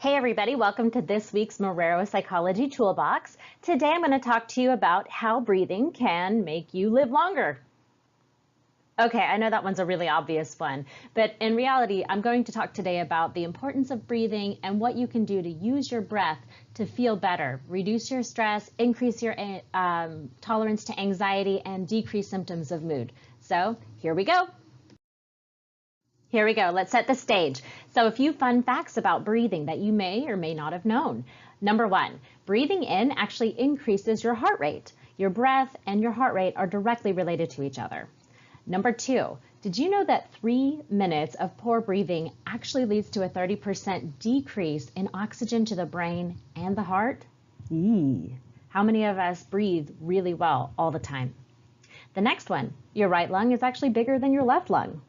Hey everybody, welcome to this week's Marrero Psychology Toolbox. Today I'm going to talk to you about how breathing can make you live longer. Okay, I know that one's a really obvious one, but in reality, I'm going to talk today about the importance of breathing and what you can do to use your breath to feel better, reduce your stress, increase your tolerance to anxiety, and decrease symptoms of mood. So here we go. Here we go. Let's set the stage. So a few fun facts about breathing that you may or may not have known. Number one, breathing in actually increases your heart rate. Your breath and your heart rate are directly related to each other. Number two, did you know that 3 minutes of poor breathing actually leads to a 30% decrease in oxygen to the brain and the heart? How many of us breathe really well all the time? The next one, your right lung is actually bigger than your left lung.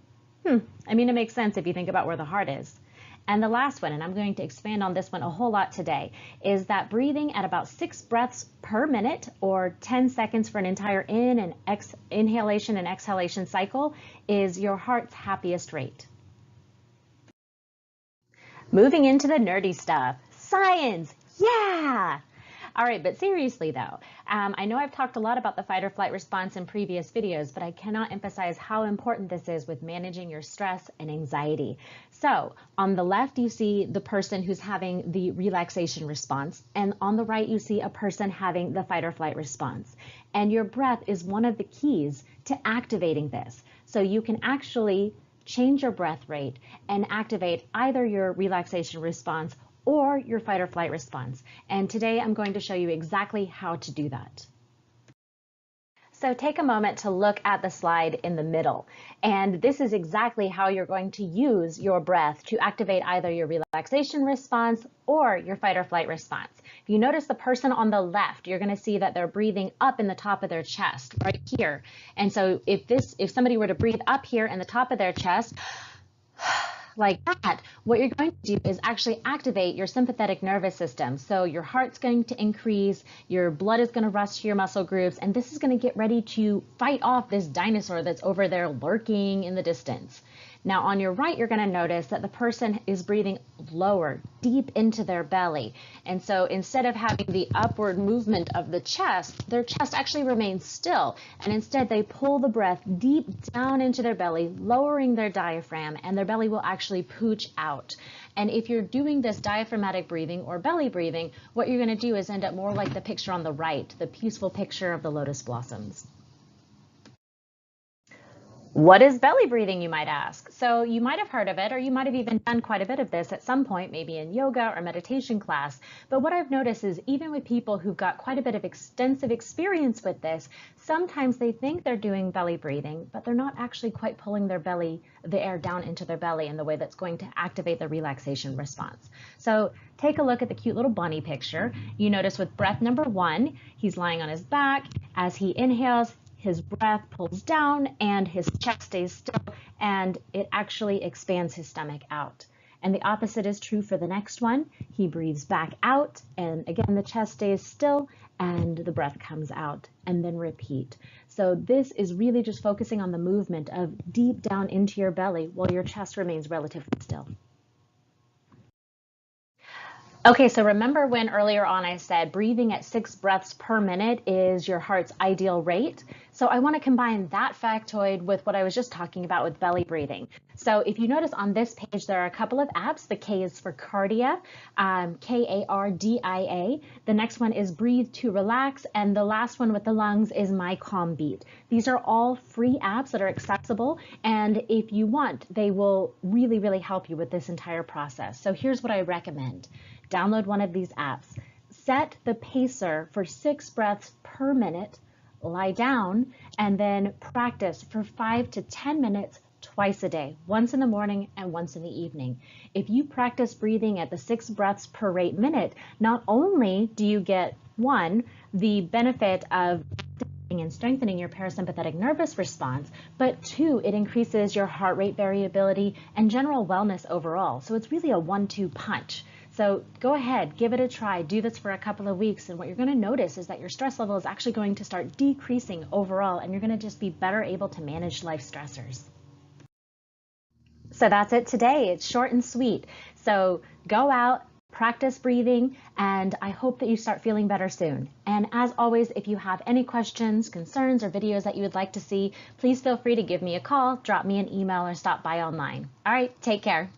I mean, it makes sense if you think about where the heart is. And the last one, and I'm going to expand on this one a whole lot today, is that breathing at about 6 breaths per minute or 10 seconds for an entire inhalation and exhalation cycle is your heart's happiest rate. Moving into the nerdy stuff, science, yeah! All right, but seriously though, I know I've talked a lot about the fight or flight response in previous videos, but I cannot emphasize how important this is with managing your stress and anxiety. So on the left, you see the person who's having the relaxation response, and on the right, you see a person having the fight or flight response. And your breath is one of the keys to activating this. So you can actually change your breath rate and activate either your relaxation response or your fight or flight response. And today I'm going to show you exactly how to do that. So take a moment to look at the slide in the middle. And this is exactly how you're going to use your breath to activate either your relaxation response or your fight or flight response. If you notice the person on the left, you're going to see that they're breathing up in the top of their chest right here. And so if somebody were to breathe up here in the top of their chest, like that, what you're going to do is actually activate your sympathetic nervous system. So your heart's going to increase, your blood is going to rush to your muscle groups, and this is going to get ready to fight off this dinosaur that's over there lurking in the distance. Now on your right, you're going to notice that the person is breathing lower, deep into their belly. And so instead of having the upward movement of the chest, their chest actually remains still. And instead they pull the breath deep down into their belly, lowering their diaphragm, and their belly will actually pooch out. And if you're doing this diaphragmatic breathing or belly breathing, what you're going to do is end up more like the picture on the right, the peaceful picture of the lotus blossoms. What is belly breathing, you might ask? So you might have heard of it, or you might have even done quite a bit of this at some point, maybe in yoga or meditation class. But what I've noticed is even with people who've got quite a bit of extensive experience with this, sometimes they think they're doing belly breathing, but they're not actually quite pulling the air down into their belly in the way that's going to activate the relaxation response. So take a look at the cute little bunny picture. You notice with breath number 1, he's lying on his back. As he inhales, his breath pulls down and his chest stays still, and it actually expands his stomach out. And the opposite is true for the next one. He breathes back out, and again, the chest stays still and the breath comes out, and then repeat. So this is really just focusing on the movement of deep down into your belly while your chest remains relatively still. Okay, so remember when earlier on I said breathing at 6 breaths per minute is your heart's ideal rate? So I want to combine that factoid with what I was just talking about with belly breathing. So if you notice on this page, there are a couple of apps. The K is for Cardia, K-A-R-D-I-A. The next one is Breathe to Relax, and the last one with the lungs is My Calm Beat. These are all free apps that are accessible, and if you want, they will really, really help you with this entire process. So here's what I recommend. Download one of these apps. Set the pacer for 6 breaths per minute, lie down, and then practice for 5 to 10 minutes twice a day, once in the morning and once in the evening. If you practice breathing at the 6 breaths per rate minute, not only do you get, 1, the benefit of and strengthening your parasympathetic nervous response, but 2, it increases your heart rate variability and general wellness overall. So it's really a 1-2 punch. So go ahead, give it a try, do this for a couple of weeks, and what you're going to notice is that your stress level is actually going to start decreasing overall, and you're going to just be better able to manage life stressors. So that's it today. It's short and sweet. So go out, practice breathing, and I hope that you start feeling better soon. And as always, if you have any questions, concerns, or videos that you would like to see, please feel free to give me a call, drop me an email, or stop by online. All right, take care.